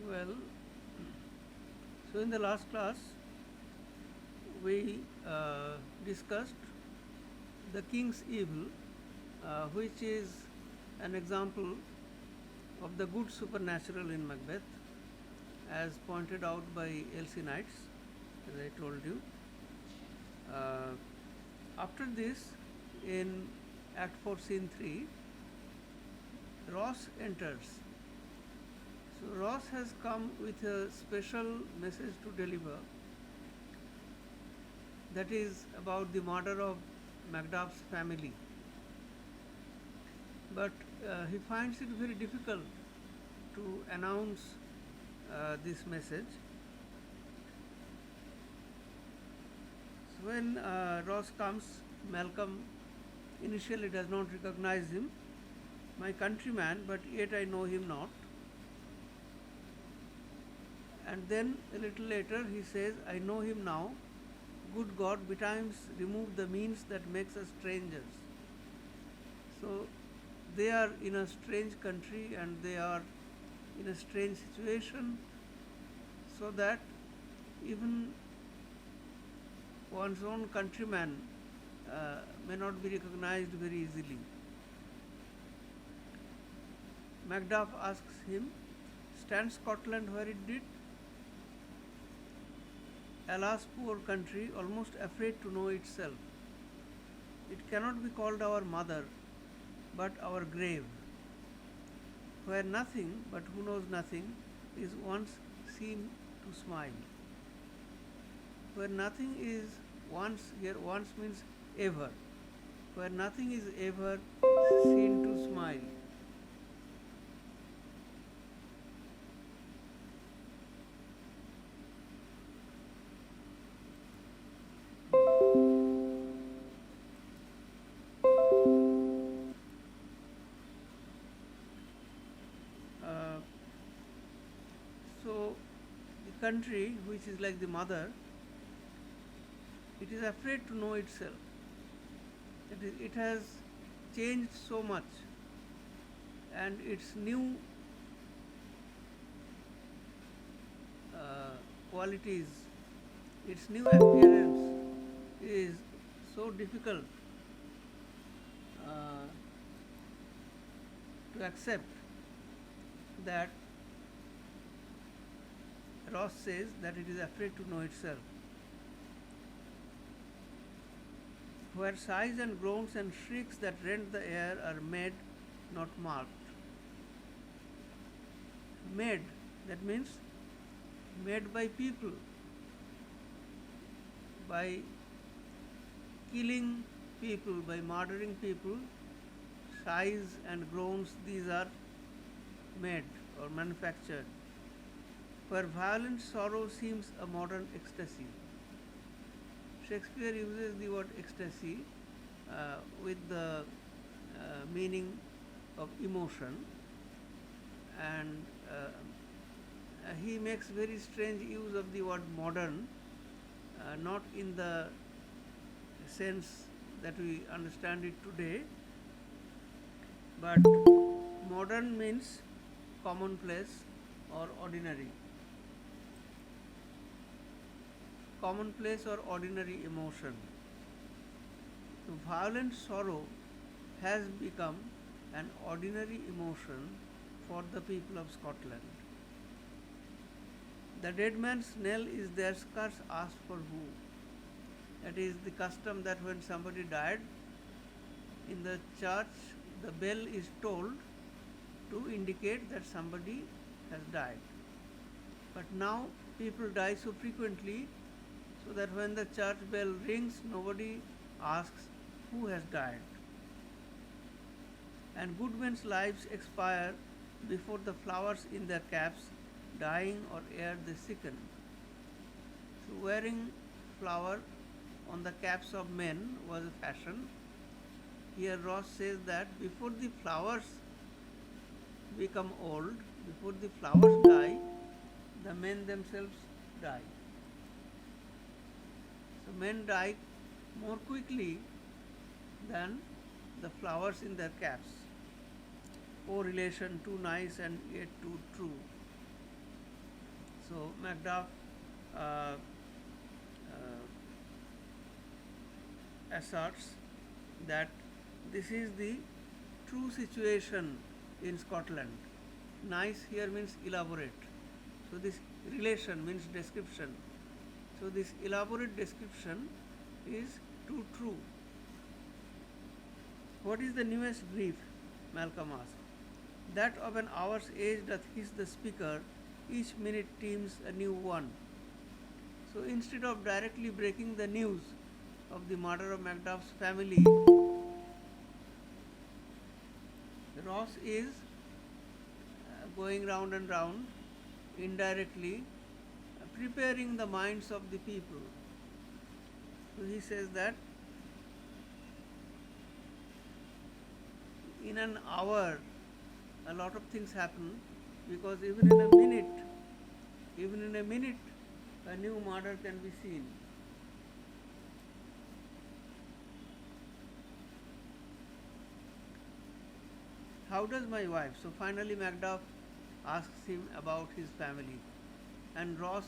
Well, so in the last class we discussed the king's evil, which is an example of the good supernatural in Macbeth, as pointed out by Elsie Knights, as I told you. Uh, After this, in Act 4, Scene 3, Ross enters. So Ross has come with a special message to deliver, that is about the murder of Macduff's family. But he finds it very difficult to announce this message. So when Ross comes, Malcom initially does not recognize him, my countryman, but yet I know him not. And then a little later he says, I know him now. Good God, betimes remove the means that makes us strangers. So they are in a strange country and they are in a strange situation, so that even one's own countryman may not be recognized very easily. Macduff asks him, stand Scotland where it did? Alas, poor country, almost afraid to know itself. It cannot be called our mother, but our grave, where nothing, but who knows nothing, is once seen to smile. Where nothing is once, here once means ever, where nothing is ever seen to smile. So the country, which is like the mother, it is afraid to know itself. It has changed so much, and its new qualities, its new appearance is so difficult to accept, that Ross says that it is afraid to know itself. Where sighs and groans and shrieks that rend the air are made, not marked. Made, that means made by people, by killing people, by murdering people. Sighs and groans, these are made or manufactured. Where violent sorrow seems a modern ecstasy. Shakespeare uses the word ecstasy with the meaning of emotion, and he makes very strange use of the word modern, not in the sense that we understand it today, but modern means commonplace or ordinary. Commonplace or ordinary emotion. So violent sorrow has become an ordinary emotion for the people of Scotland. The dead man's knell is there scarce asked for who. That is the custom that when somebody died, in the church the bell is tolled to indicate that somebody has died. But now people die so frequently, so that when the church bell rings, nobody asks who has died. And good men's lives expire before the flowers in their caps, dying or ere they sicken. So wearing flower on the caps of men was a fashion. Here Ross says that before the flowers become old, before the flowers die, the men themselves die. So men die more quickly than the flowers in their caps. O relation, too nice and yet too true. So Macduff uh, asserts that this is the true situation in Scotland. Nice here means elaborate. So this relation means description. So this elaborate description is too true. What is the newest grief? Malcolm asked. That of an hour's age doth hiss the speaker, each minute teems a new one. So instead of directly breaking the news of the murder of Macduff's family, Ross is going round and round, indirectly preparing the minds of the people. So he says that in an hour a lot of things happen, because even in a minute a new murder can be seen. How does my wife? So finally Macduff asks him about his family, and Ross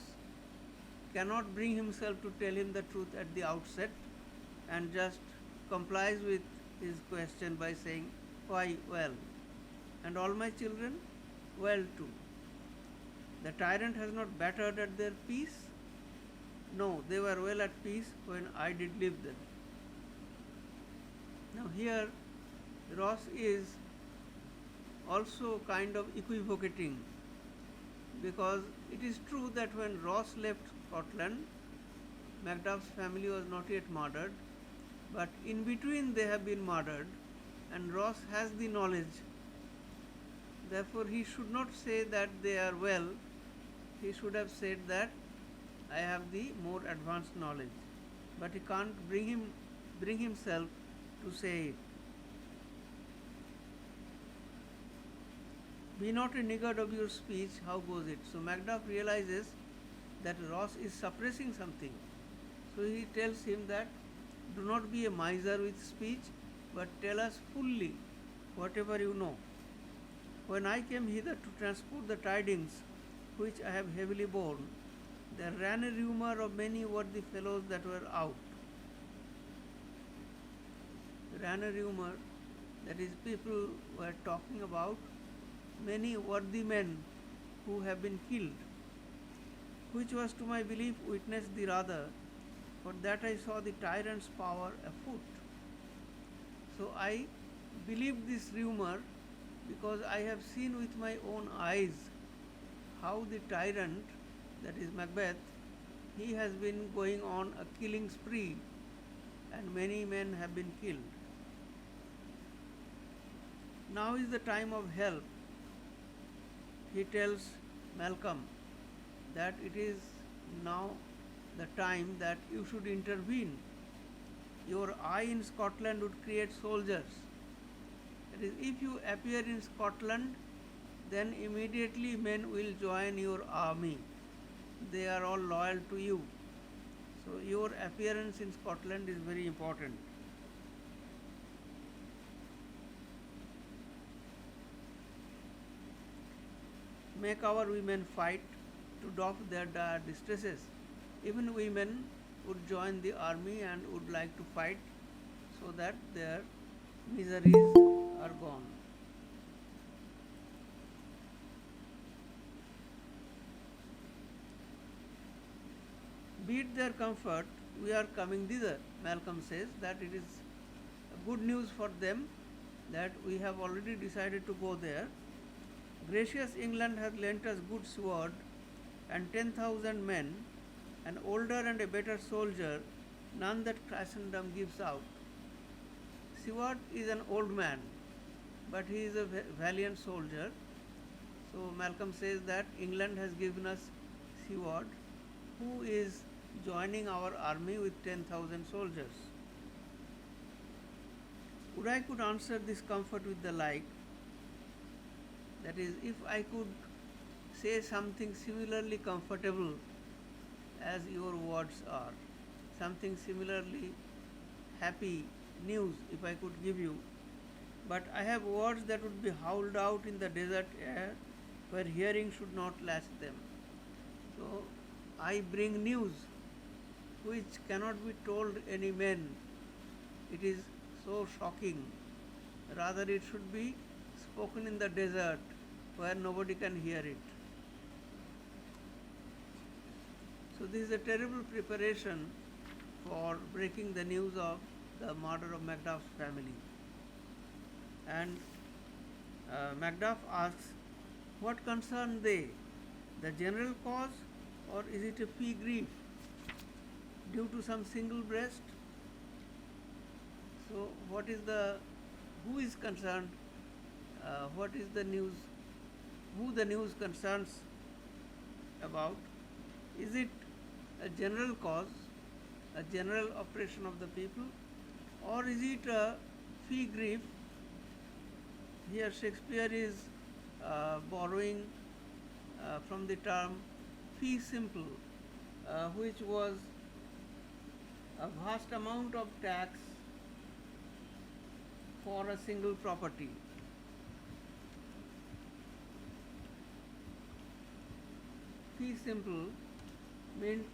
cannot bring himself to tell him the truth at the outset, and just complies with his question by saying, why, well. And all my children? Well too. The tyrant has not battered at their peace? No, they were well at peace when I did leave them. Now here Ross is also kind of equivocating, because it is true that when Ross left Scotland, Macduff's family was not yet murdered, but in between they have been murdered, and Ross has the knowledge. Therefore he should not say that they are well, he should have said that I have the more advanced knowledge, but he can't bring himself to say it. Be not a niggard of your speech, how goes it? So Macduff realizes that Ross is suppressing something. So he tells him that do not be a miser with speech, but tell us fully whatever you know. When I came hither to transport the tidings which I have heavily borne, there ran a rumour of many worthy fellows that were out. Ran a rumour, that is, people were talking about many worthy men who have been killed, which was to my belief witnessed the rather, for that I saw the tyrant's power afoot. So I believed this rumour because I have seen with my own eyes how the tyrant, that is Macbeth, he has been going on a killing spree, and many men have been killed. Now is the time of help. He tells Malcolm that it is now the time that you should intervene. Your eye in Scotland would create soldiers. That is, if you appear in Scotland, then immediately men will join your army. They are all loyal to you. So your appearance in Scotland is very important. Make our women fight to doff their dire distresses. Even women would join the army and would like to fight so that their miseries are gone. Be it their comfort, we are coming thither. Malcolm says that it is good news for them that we have already decided to go there. Gracious England hath lent us good Siward and 10,000 men, an older and a better soldier, none that Christendom gives out. Siward is an old man, but he is a valiant soldier. So Malcolm says that England has given us Siward, who is joining our army with 10,000 soldiers. Would I could answer this comfort with the like, that is, if I could say something similarly comfortable as your words are, something similarly happy news if I could give you, but I have words that would be howled out in the desert air where hearing should not latch them. So I bring news which cannot be told any man. It is so shocking. Rather, it should be spoken in the desert where nobody can hear it. So this is a terrible preparation for breaking the news of the murder of Macduff's family. And Macduff asks, what concern they? The general cause, or is it a fee grief due to some single breast? So who is concerned, what is the news, who the news concerns about? Is it a general cause, a general oppression of the people, or is it a fee grief? Here Shakespeare is borrowing from the term fee simple, which was a vast amount of tax for a single property. Fee simple meant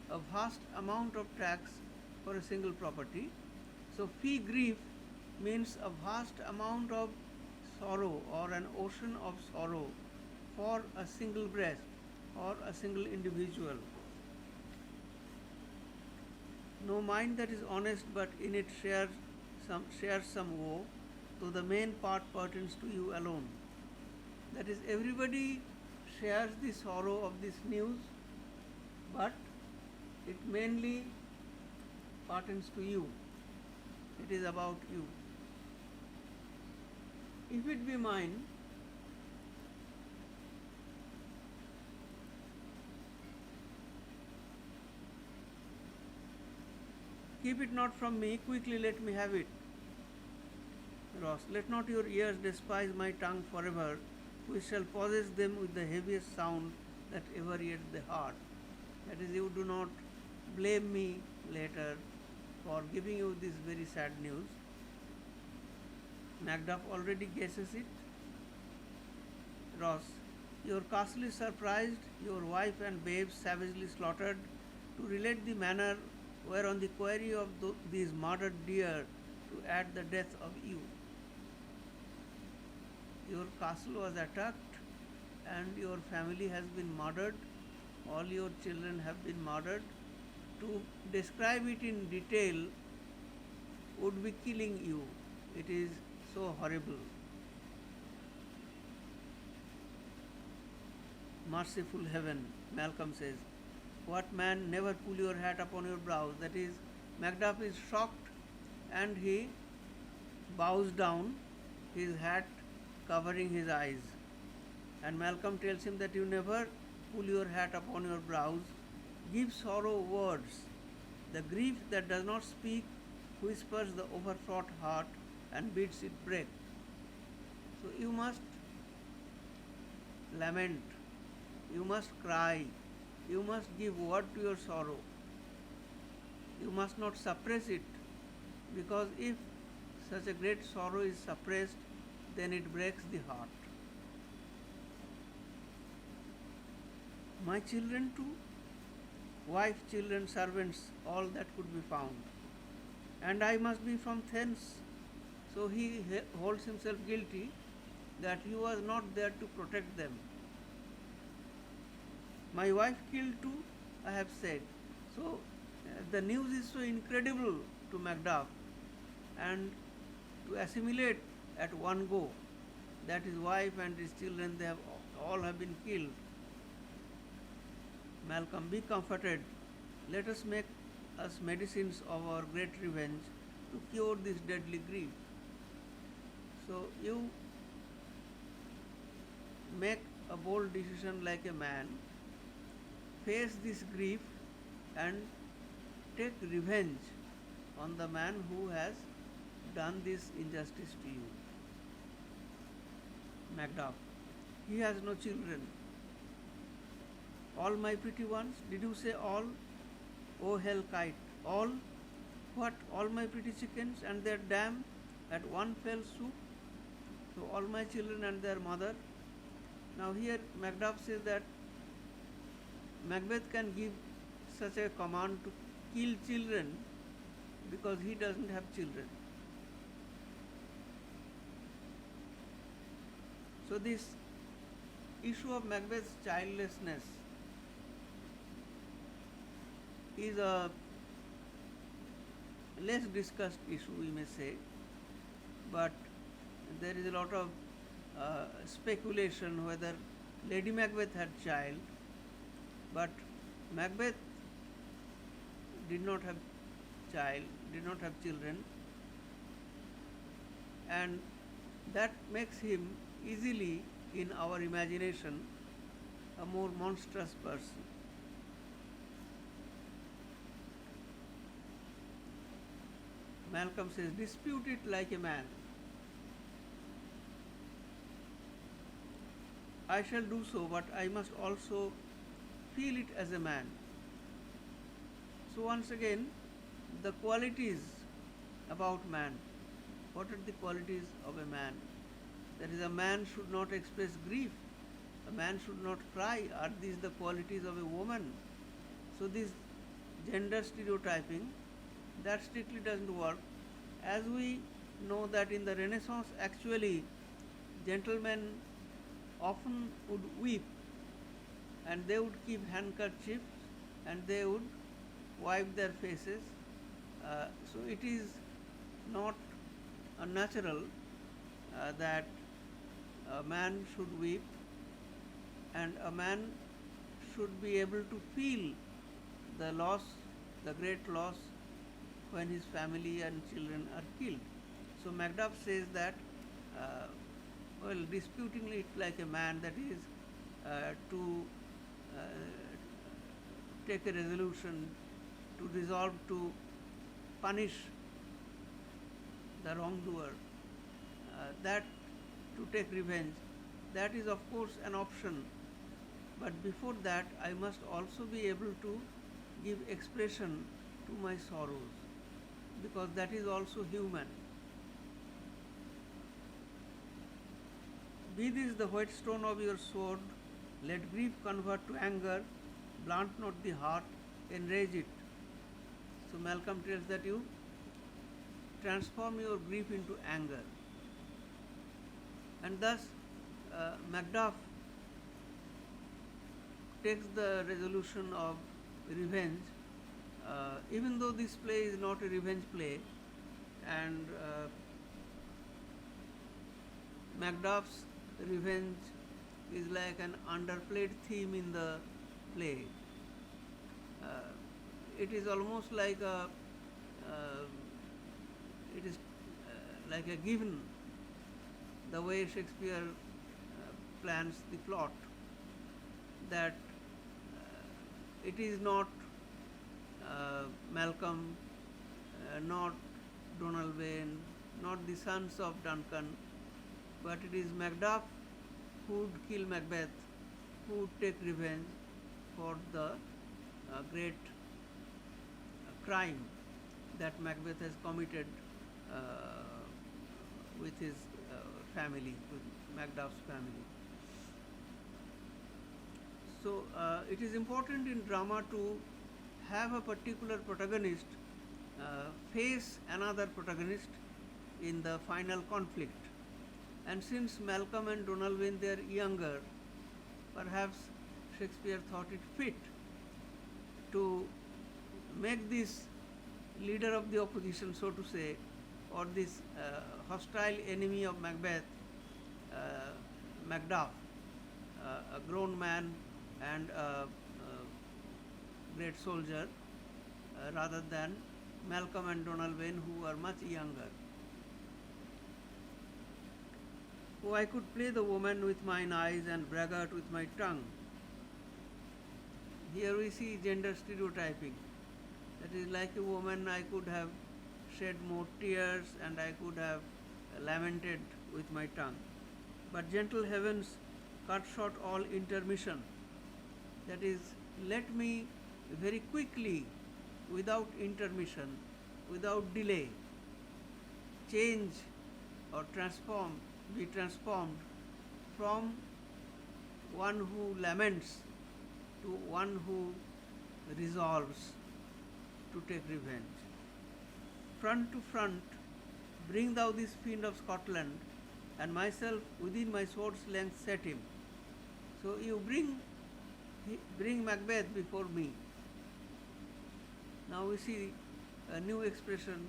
a vast amount of tax for a single property. So fee grief means a vast amount of sorrow or an ocean of sorrow for a single breast or a single individual. No mind that is honest but in it shares some woe, though the main part pertains to you alone. That is, everybody shares the sorrow of this news, but it mainly pertains to you. It is about you. If it be mine, keep it not from me, quickly let me have it. Ross, let not your ears despise my tongue forever, which shall possess them with the heaviest sound that ever yet the heart. That is, you do not blame me later for giving you this very sad news. Macduff already guesses it. Ross, your castle is surprised, your wife and babes savagely slaughtered, to relate the manner whereon the quarry of these murdered deer to add the death of you. Your castle was attacked and your family has been murdered, all your children have been murdered. To describe it in detail would be killing you. It is so horrible. Merciful heaven, Malcom says, what man never pull your hat upon your brows? That is, Macduff is shocked and he bows down, his hat covering his eyes. And Malcom tells him that you never pull your hat upon your brows. Give sorrow words. The grief that does not speak whispers the overfraught heart and bids it break. So you must lament, you must cry, you must give word to your sorrow. You must not suppress it, because if such a great sorrow is suppressed, then it breaks the heart. My children too, wife, children, servants, all that could be found. And I must be from thence. So he holds himself guilty that he was not there to protect them. My wife killed too, I have said. So the news is so incredible to Macduff, and to assimilate at one go that his wife and his children, they have all have been killed. Malcom, be comforted. Let us make us medicines of our great revenge to cure this deadly grief. So you make a bold decision like a man, face this grief and take revenge on the man who has done this injustice to you. Macduff, he has no children. All my pretty ones, did you say all? Oh hell kite, all? What, all my pretty chickens and their dam at one fell swoop? So all my children and their mother. Now here Macduff says that Macbeth can give such a command to kill children because he doesn't have children. So this issue of Macbeth's childlessness is a less discussed issue, we may say, but there is a lot of speculation whether Lady Macbeth had child, but Macbeth did not have children, and that makes him easily in our imagination a more monstrous person. Malcom says, dispute it like a man. I shall do so, but I must also feel it as a man. So once again, the qualities about man. What are the qualities of a man? That is, a man should not express grief. A man should not cry. Are these the qualities of a woman? So this gender stereotyping, that strictly doesn't work. As we know that in the Renaissance, actually, gentlemen often would weep, and they would keep handkerchiefs and they would wipe their faces. So it is not unnatural that a man should weep, and a man should be able to feel the loss, the great loss, when his family and children are killed. So Macduff says that, disputing it like a man, that is, to take a resolution, to resolve to punish the wrongdoer, that to take revenge, that is of course an option. But before that, I must also be able to give expression to my sorrows, because that is also human. Be this the whetstone of your sword, let grief convert to anger, blunt not the heart, enrage it. So Malcom tells that you transform your grief into anger. And thus Macduff takes the resolution of revenge, even though this play is not a revenge play, and Macduff's revenge is like an underplayed theme in the play. It is almost like it is like a given, the way Shakespeare plans the plot, that it is not Malcolm, not Donalbain, not the sons of Duncan, but it is Macduff who would kill Macbeth, who would take revenge for the great crime that Macbeth has committed with his family, with Macduff's family. So it is important in drama to have a particular protagonist face another protagonist in the final conflict. And since Malcolm and Donalbain, they are younger, perhaps Shakespeare thought it fit to make this leader of the opposition, so to say, or this hostile enemy of Macbeth, Macduff, a grown man and a great soldier, rather than Malcolm and Donalbain, who are much younger. Oh, I could play the woman with mine eyes and braggart with my tongue. Here we see gender stereotyping. That is, like a woman, I could have shed more tears and I could have lamented with my tongue. But gentle heavens cut short all intermission. That is, let me very quickly, without intermission, without delay, change or be transformed from one who laments to one who resolves to take revenge. Front to front, bring thou this fiend of Scotland, and myself within my sword's length set him. So you bring Macbeth before me. Now we see a new expression.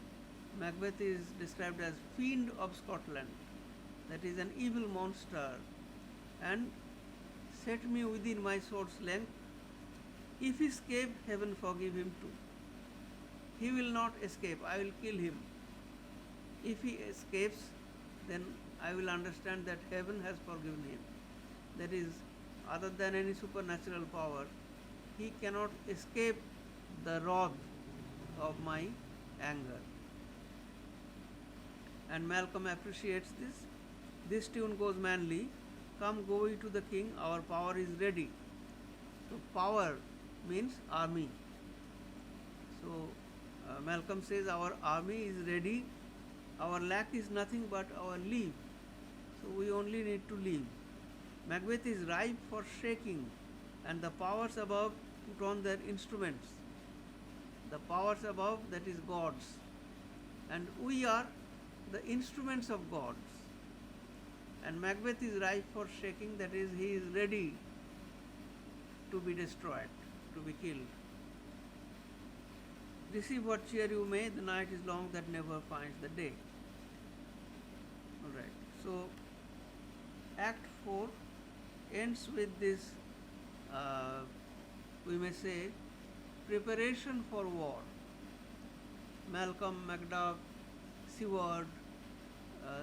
Macbeth is described as fiend of Scotland, that is an evil monster, and set me within my sword's length. If he escape, heaven forgive him too. He will not escape, I will kill him. If he escapes, then I will understand that heaven has forgiven him. That is, other than any supernatural power, he cannot escape the wrath of my anger. And Malcolm appreciates this. This tune goes manly. Come, go ye to the king, our power is ready. So power means army. So Malcolm says our army is ready. Our lack is nothing but our leave. So we only need to leave. Macbeth is ripe for shaking, and the powers above put on their instruments. The powers above, that is gods. And we are the instruments of gods. And Macbeth is ripe for shaking, that is, he is ready to be destroyed, to be killed. Receive what cheer you may, the night is long that never finds the day. Alright, so Act 4 ends with this, we may say, preparation for war. Malcolm, Macduff, Siward,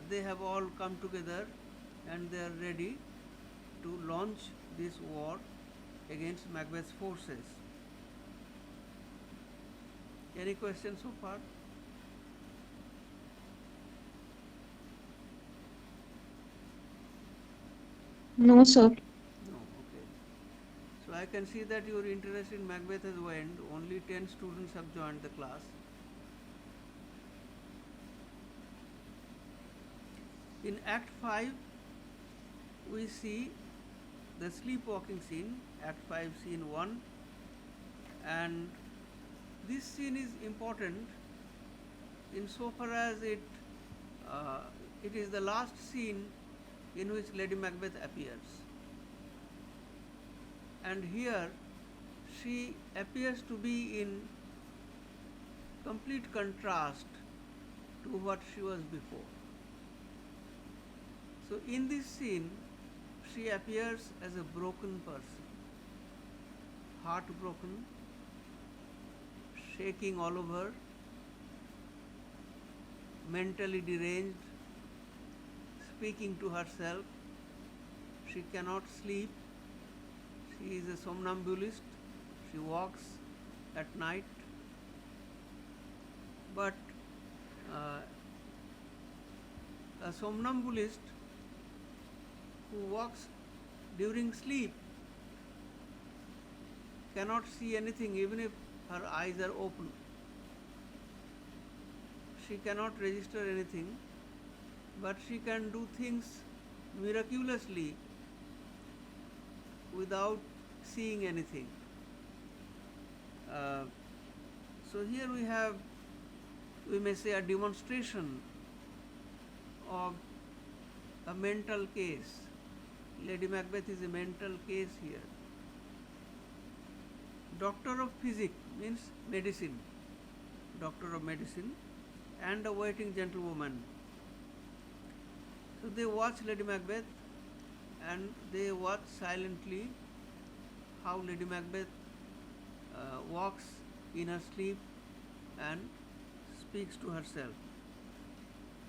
they have all come together and they are ready to launch this war against Macbeth's forces. Any questions so far? No, sir. No, okay. So I can see that your interest in Macbeth has waned. Only 10 students have joined the class. In Act 5, we see the sleepwalking scene, Act 5, Scene 1, and this scene is important insofar as it is the last scene in which Lady Macbeth appears. And here she appears to be in complete contrast to what she was before. So in this scene, she appears as a broken person, heartbroken, shaking all over, mentally deranged, speaking to herself. She cannot sleep. She is a somnambulist. She walks at night. But a somnambulist who walks during sleep cannot see anything even if her eyes are open. She cannot register anything, but she can do things miraculously without seeing anything. So here we have, we may say, a demonstration of a mental case. Lady Macbeth is a mental case here. Doctor of physic means medicine, doctor of medicine, and a waiting gentlewoman. So they watch Lady Macbeth and they watch silently how Lady Macbeth walks in her sleep and speaks to herself.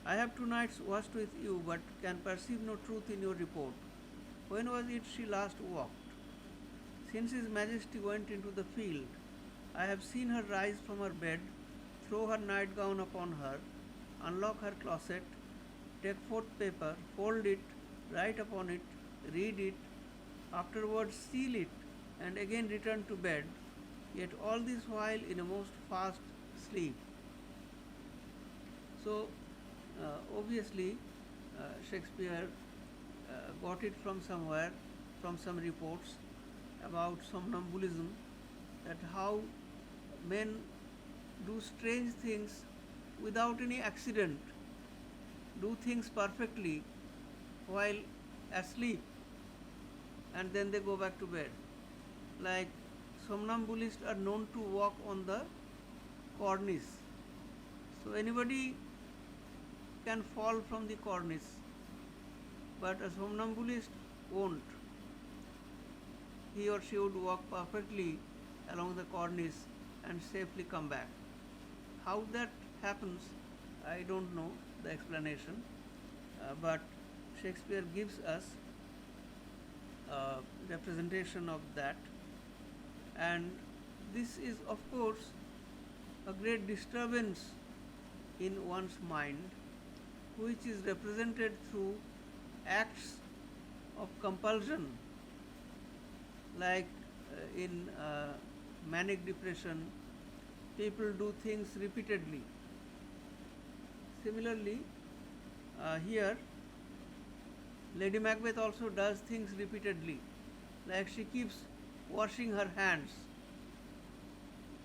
I have 2 nights watched with you, but can perceive no truth in your report. When was it she last walked? Since His Majesty went into the field, I have seen her rise from her bed, throw her nightgown upon her, unlock her closet, take forth paper, fold it, write upon it, read it, afterwards seal it, and again return to bed, yet all this while in a most fast sleep. So, obviously, Shakespeare got it from somewhere, from some reports, about somnambulism, that how men do strange things without any accident, do things perfectly while asleep, and then they go back to bed. Like somnambulists are known to walk on the cornice. So anybody can fall from the cornice, but a somnambulist won't. He or she would walk perfectly along the cornice and safely come back. How that happens, I don't know the explanation, but Shakespeare gives us a representation of that, and this is, of course, a great disturbance in one's mind, which is represented through acts of compulsion, like in manic depression, people do things repeatedly. Similarly, here Lady Macbeth also does things repeatedly, like she keeps washing her hands.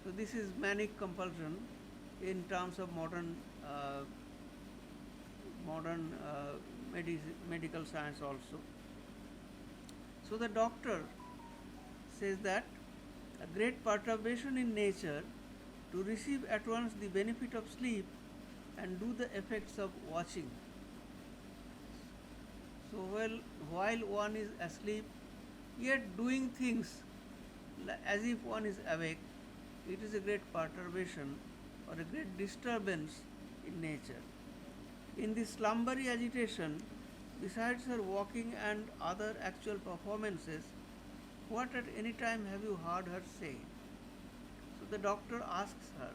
So this is manic compulsion in terms of modern medical science also. So the doctor says that a great perturbation in nature to receive at once the benefit of sleep and do the effects of watching. So while one is asleep, yet doing things as if one is awake, it is a great perturbation or a great disturbance in nature. In this slumbery agitation, besides her walking and other actual performances, what at any time have you heard her say? So the doctor asks her,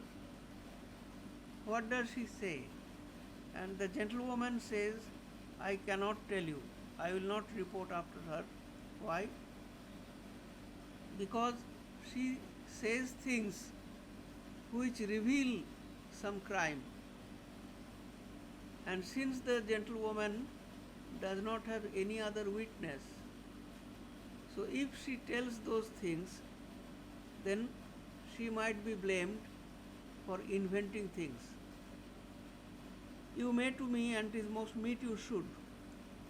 what does she say? And the gentlewoman says, I cannot tell you. I will not report after her. Why? Because she says things which reveal some crime. And since the gentlewoman does not have any other witness, so if she tells those things, then she might be blamed for inventing things. You may to me, and 'tis most meet you should,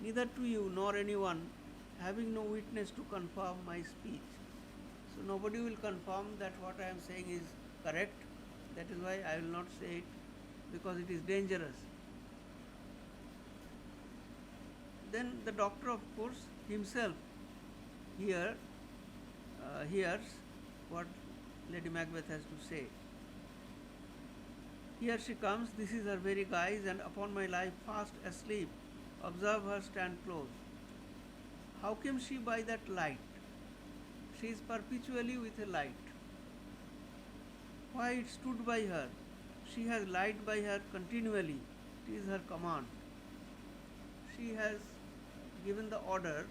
neither to you nor anyone, having no witness to confirm my speech. So nobody will confirm that what I am saying is correct. That is why I will not say it, because it is dangerous. Then the doctor, of course, himself hears what Lady Macbeth has to say. Here she comes, this is her very guise, and upon my life fast asleep. Observe her stand close. How came she by that light? She is perpetually with a light. Why it stood by her? She has light by her continually. It is her command. She has given the order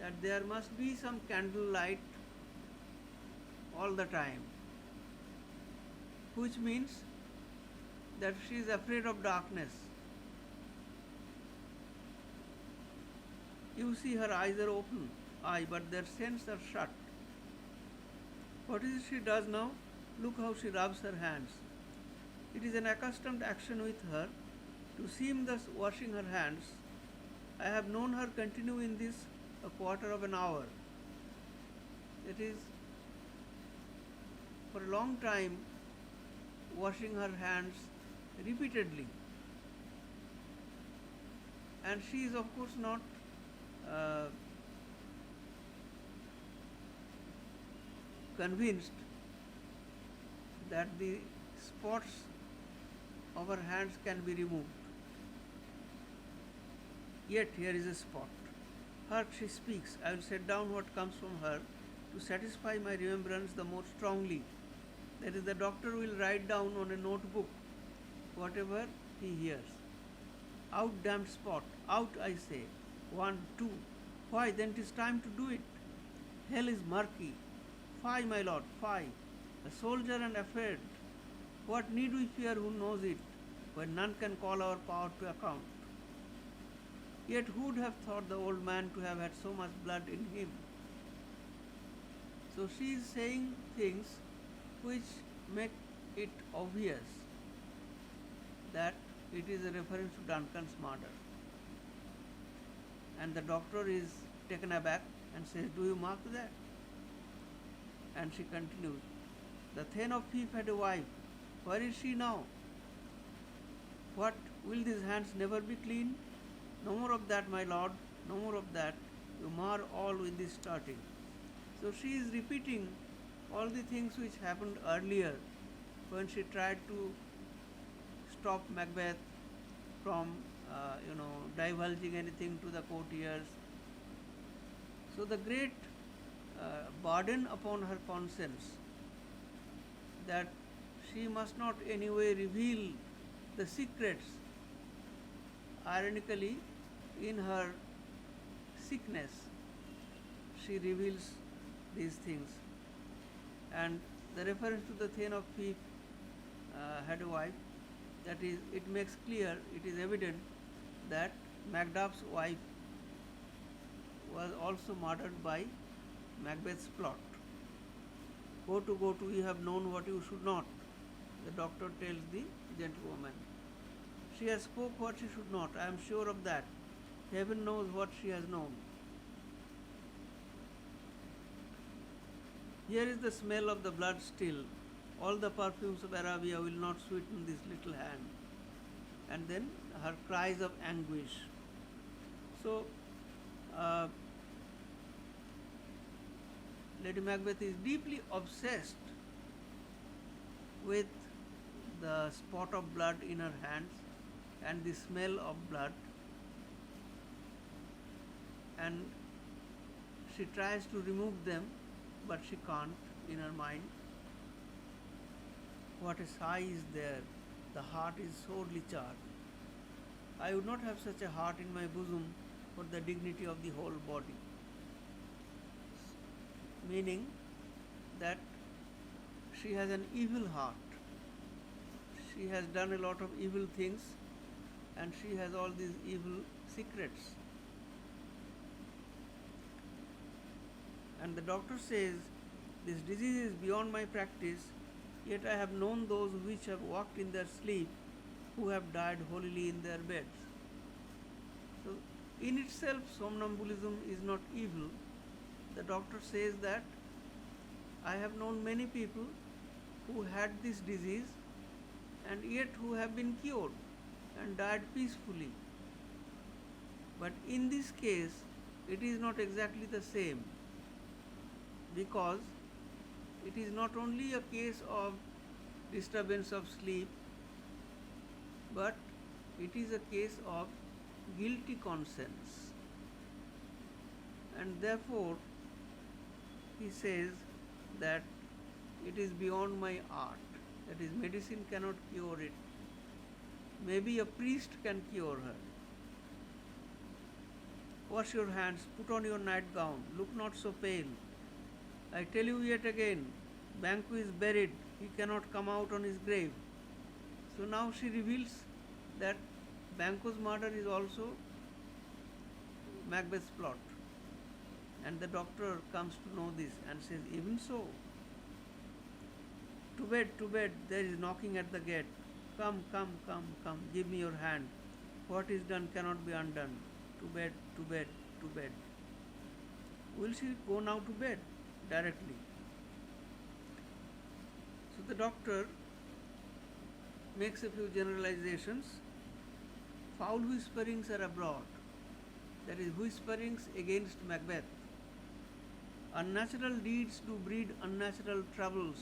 that there must be some candle light all the time, which means that she is afraid of darkness. You see her eyes are open, but their senses are shut. What is it she does now? Look how she rubs her hands. It is an accustomed action with her to seem thus washing her hands. I have known her continue in this a quarter of an hour. It is for a long time washing her hands repeatedly. And she is, of course, not convinced that the spots of her hands can be removed. Yet here is a spot. Hark, she speaks. I will set down what comes from her to satisfy my remembrance the more strongly. That is, the doctor will write down on a notebook whatever he hears. Out, damned spot. Out, I say. 1, 2. Why, then 'tis time to do it. Hell is murky. Fie, my lord, fie. A soldier and afraid. What need we fear who knows it, when none can call our power to account? Yet who would have thought the old man to have had so much blood in him? So she is saying things which make it obvious that it is a reference to Duncan's murder. And the doctor is taken aback and says, "Do you mark that?" And she continues, "The Thane of Fife had a wife. Where is she now? What, will these hands never be clean? No more of that, my lord, no more of that. You mar all with this starting." So she is repeating all the things which happened earlier when she tried to stop Macbeth from, divulging anything to the courtiers. So the great burden upon her conscience that she must not anyway reveal the secrets. Ironically, in her sickness, she reveals these things. And the reference to the Thane of Fife had a wife, that is, it makes clear, it is evident that Macduff's wife was also murdered by Macbeth's plot. Go to, you have known what you should not, the doctor tells the gentlewoman. She has spoke what she should not, I am sure of that. Heaven knows what she has known. Here is the smell of the blood still. All the perfumes of Arabia will not sweeten this little hand. And then her cries of anguish. So, Lady Macbeth is deeply obsessed with the spot of blood in her hands and the smell of blood, and she tries to remove them, but she can't in her mind. What a sigh is there, the heart is sorely charged. I would not have such a heart in my bosom for the dignity of the whole body. Meaning that she has an evil heart. She has done a lot of evil things and she has all these evil secrets. And the doctor says, "This disease is beyond my practice, yet I have known those which have walked in their sleep, who have died holily in their beds." So, in itself, somnambulism is not evil. The doctor says that I have known many people who had this disease and yet who have been cured and died peacefully. But in this case, it is not exactly the same, because it is not only a case of disturbance of sleep, but it is a case of guilty conscience. And therefore, he says that it is beyond my art, that is, medicine cannot cure it. Maybe a priest can cure her. Wash your hands, put on your nightgown, look not so pale. I tell you yet again, Banquo is buried, he cannot come out on his grave. So now she reveals that Banquo's murder is also Macbeth's plot. And the doctor comes to know this and says, "Even so, to bed, there is knocking at the gate. Come, give me your hand. What is done cannot be undone. To bed, to bed, to bed." Will she go now to bed directly? So the doctor makes a few generalizations. Foul whisperings are abroad, that is, whisperings against Macbeth. Unnatural deeds do breed unnatural troubles.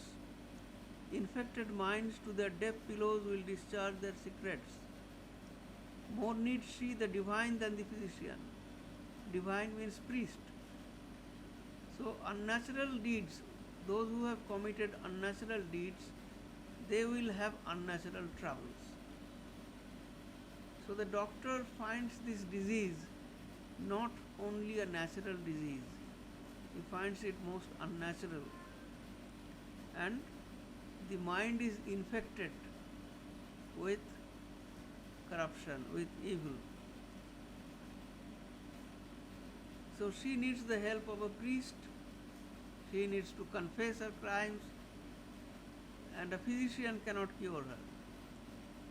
Infected minds to their deaf pillows will discharge their secrets. More needs she the divine than the physician. Divine means priest. So unnatural deeds, those who have committed unnatural deeds, they will have unnatural troubles. So the doctor finds this disease not only a natural disease, he finds it most unnatural. And the mind is infected with corruption, with evil. So she needs the help of a priest, She needs to confess her crimes, and a physician cannot cure her.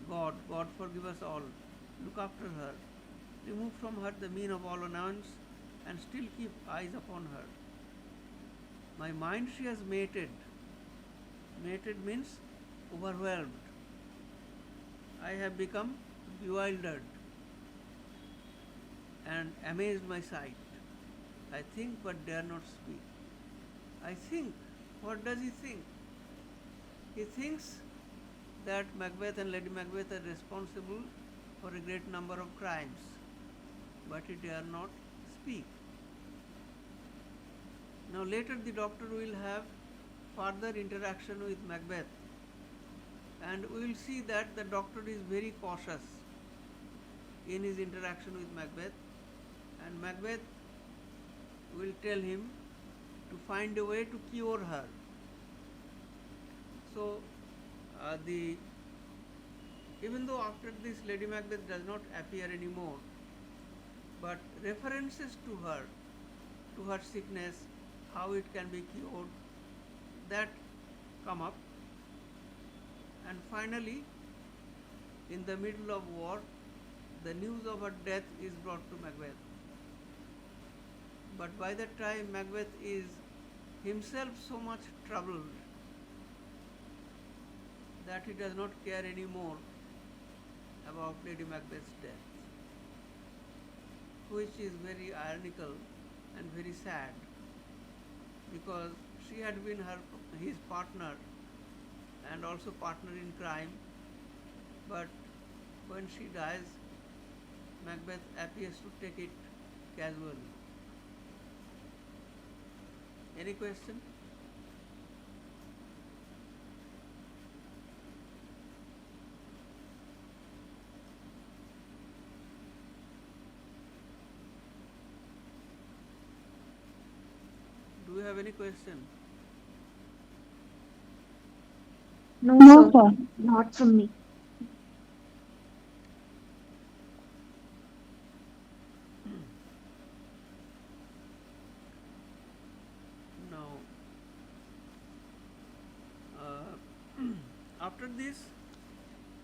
God forgive us all, look after her, remove from her the mean of all annoyance, and still keep eyes upon her. My mind she has mated. Mated means overwhelmed. I have become bewildered and amazed my sight. I think but dare not speak. I think. What does he think? He thinks that Macbeth and Lady Macbeth are responsible for a great number of crimes, but he dare not speak. Now later the doctor will have further interaction with Macbeth, and we will see that the doctor is very cautious in his interaction with Macbeth, and Macbeth will tell him to find a way to cure her. So even though after this Lady Macbeth does not appear anymore, but references to her sickness, how it can be cured, that come up, and finally in the middle of war the news of her death is brought to Macbeth. But by that time Macbeth is himself so much troubled that he does not care anymore about Lady Macbeth's death, which is very ironical and very sad, because she had been his partner and also partner in crime, but when she dies, Macbeth appears to take it casually. Any question? Do you have any question? No, No, sir, sir. not from me. Now, after this,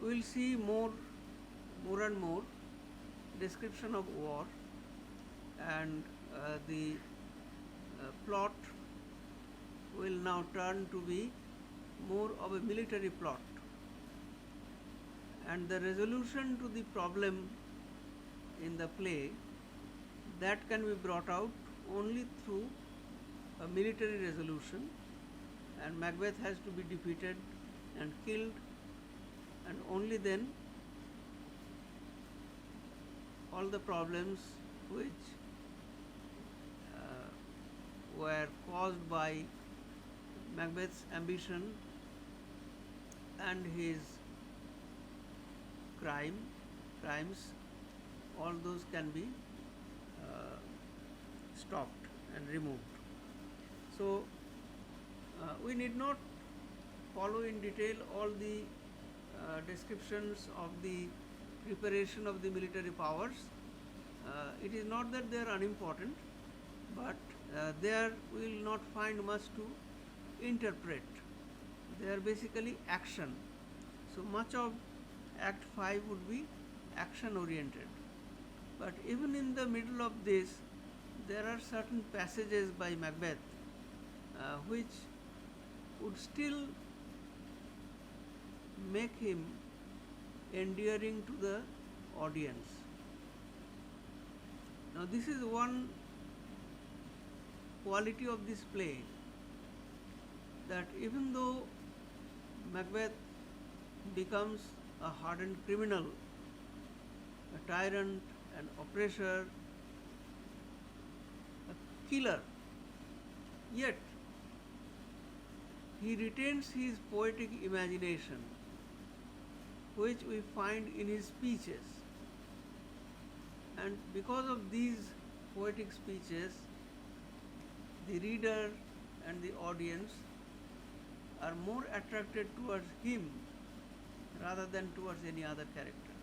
we will see more and more description of war, and the plot will now turn to be more of a military plot, and the resolution to the problem in the play, that can be brought out only through a military resolution, and Macbeth has to be defeated and killed, and only then all the problems which were caused by Macbeth's ambition and his crimes, all those can be stopped and removed. So we need not follow in detail all the descriptions of the preparation of the military powers. It is not that they are unimportant, but there we will not find much to interpret. They are basically action. So much of Act 5 would be action oriented. But even in the middle of this, there are certain passages by Macbeth which would still make him endearing to the audience. Now this is one quality of this play, that even though Macbeth becomes a hardened criminal, a tyrant, an oppressor, a killer, yet he retains his poetic imagination, which we find in his speeches. And because of these poetic speeches, the reader and the audience are more attracted towards him rather than towards any other character.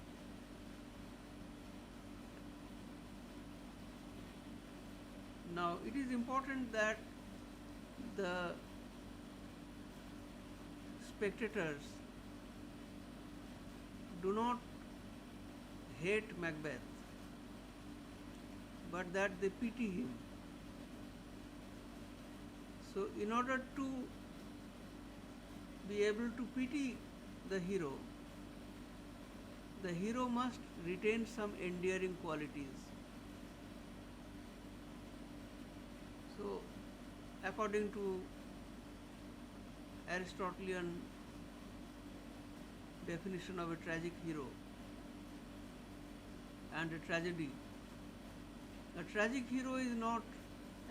Now, it is important that the spectators do not hate Macbeth, but that they pity him. So, in order to be able to pity the hero must retain some endearing qualities. So, according to Aristotelian definition of a tragic hero and a tragedy, a tragic hero is not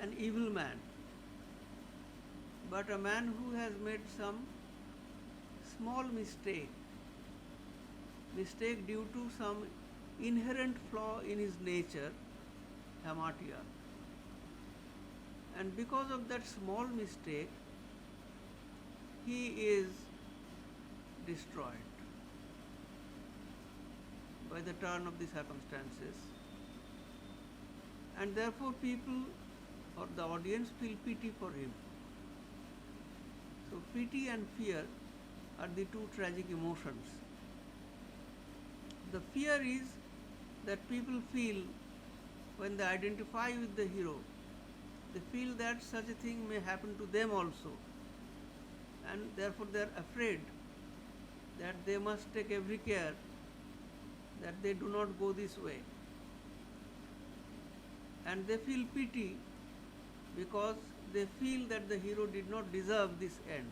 an evil man, but a man who has made some small mistake due to some inherent flaw in his nature, hamartia. And because of that small mistake, he is destroyed by the turn of the circumstances, and therefore people or the audience feel pity for him. So pity and fear are the two tragic emotions. The fear is that people feel when they identify with the hero, they feel that such a thing may happen to them also, and therefore they are afraid that they must take every care that they do not go this way. And they feel pity because they feel that the hero did not deserve this end.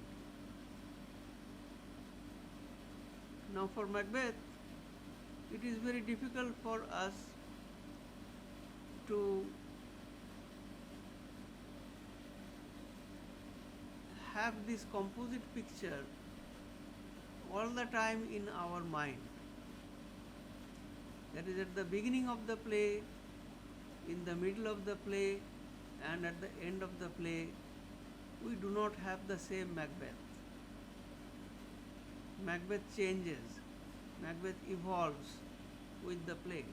Now for Macbeth, it is very difficult for us to have this composite picture all the time in our mind. That is, at the beginning of the play, in the middle of the play, and at the end of the play, we do not have the same Macbeth. Macbeth changes, Macbeth evolves with the play.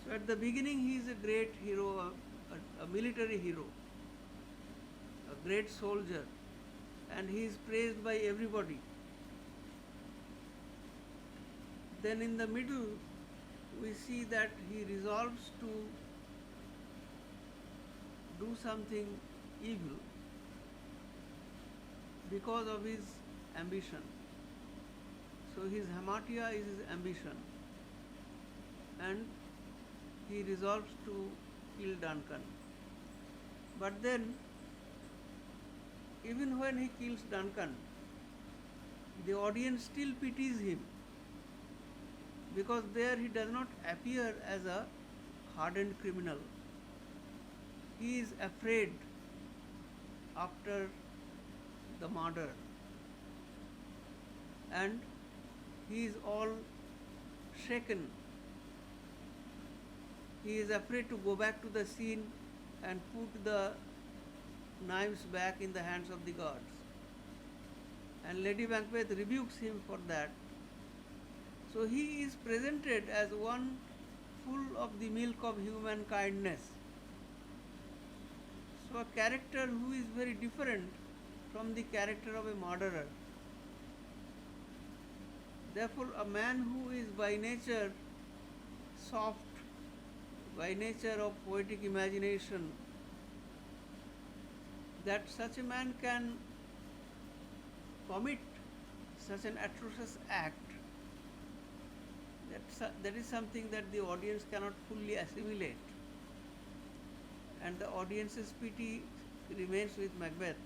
So at the beginning he is a great hero, a military hero, a great soldier, and he is praised by everybody. Then in the middle we see that he resolves to do something evil because of his ambition. So his hamartia is his ambition, and he resolves to kill Duncan. But then, even when he kills Duncan, the audience still pities him, because there he does not appear as a hardened criminal. He is afraid after the murder, and he is all shaken. He is afraid to go back to the scene and put the knives back in the hands of the guards. And Lady Macbeth rebukes him for that. So he is presented as one full of the milk of human kindness. So a character who is very different from the character of a murderer. Therefore, a man who is by nature soft, by nature of poetic imagination, that such a man can commit such an atrocious act, that is something that the audience cannot fully assimilate. And the audience's pity remains with Macbeth,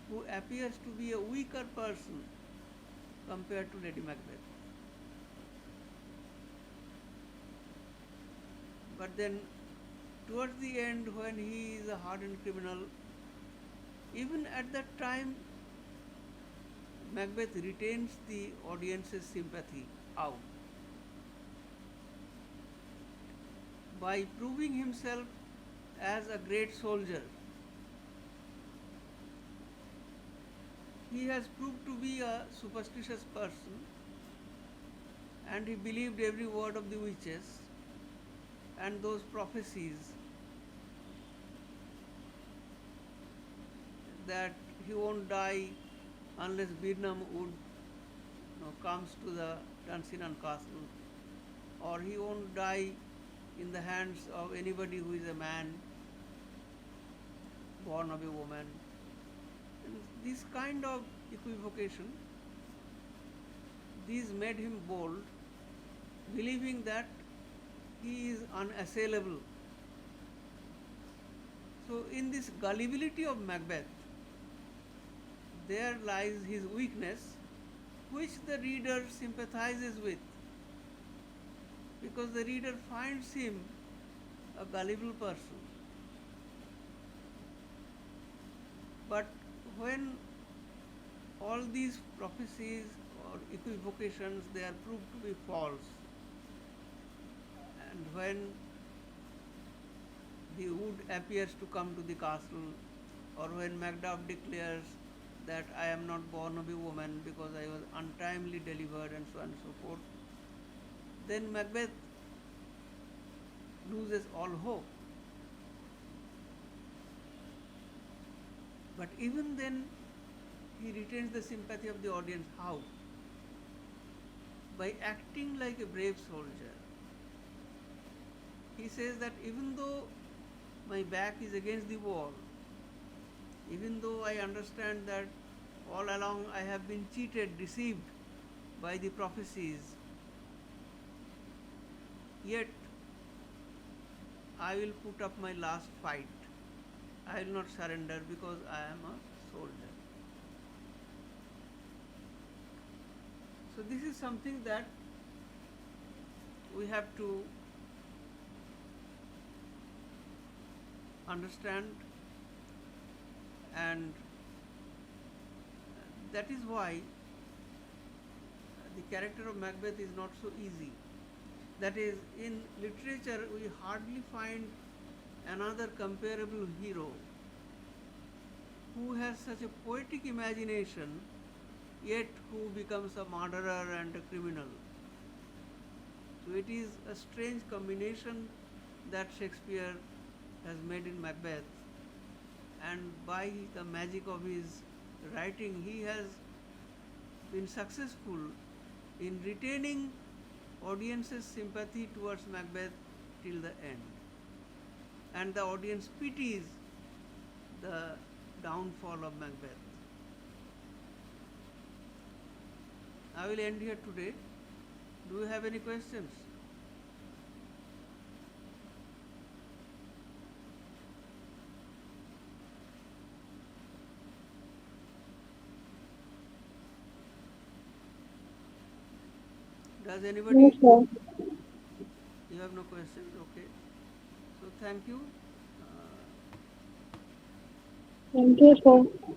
who appears to be a weaker person compared to Lady Macbeth. But then, towards the end, when he is a hardened criminal, even at that time, Macbeth retains the audience's sympathy out by proving himself as a great soldier. He has proved to be a superstitious person, and he believed every word of the witches and those prophecies. that he won't die unless Birnam would comes to the Dunsinane castle, or he won't die in the hands of anybody who is a man born of a woman. And this kind of equivocation, these made him bold, believing that he is unassailable. So in this gullibility of Macbeth, there lies his weakness, which the reader sympathizes with, because the reader finds him a gullible person. But when all these prophecies or equivocations, they are proved to be false, and when the wood appears to come to the castle, or when Macduff declares that I am not born of a woman because I was untimely delivered, and so on and so forth, then Macbeth loses all hope. But even then, he retains the sympathy of the audience. How? By acting like a brave soldier. He says that even though my back is against the wall, even though I understand that all along I have been cheated, deceived by the prophecies, yet I will put up my last fight. I will not surrender because I am a soldier. So this is something that we have to understand, and that is why the character of Macbeth is not so easy. That is, in literature we hardly find another comparable hero who has such a poetic imagination, yet who becomes a murderer and a criminal. So it is a strange combination that Shakespeare has made in Macbeth, and by the magic of his writing he has been successful in retaining audience's sympathy towards Macbeth till the end, and the audience pities the downfall of Macbeth. I will end here today. Do you have any questions? Does anybody? No, sir. You have no questions? Okay. So thank you. Thank you, sir.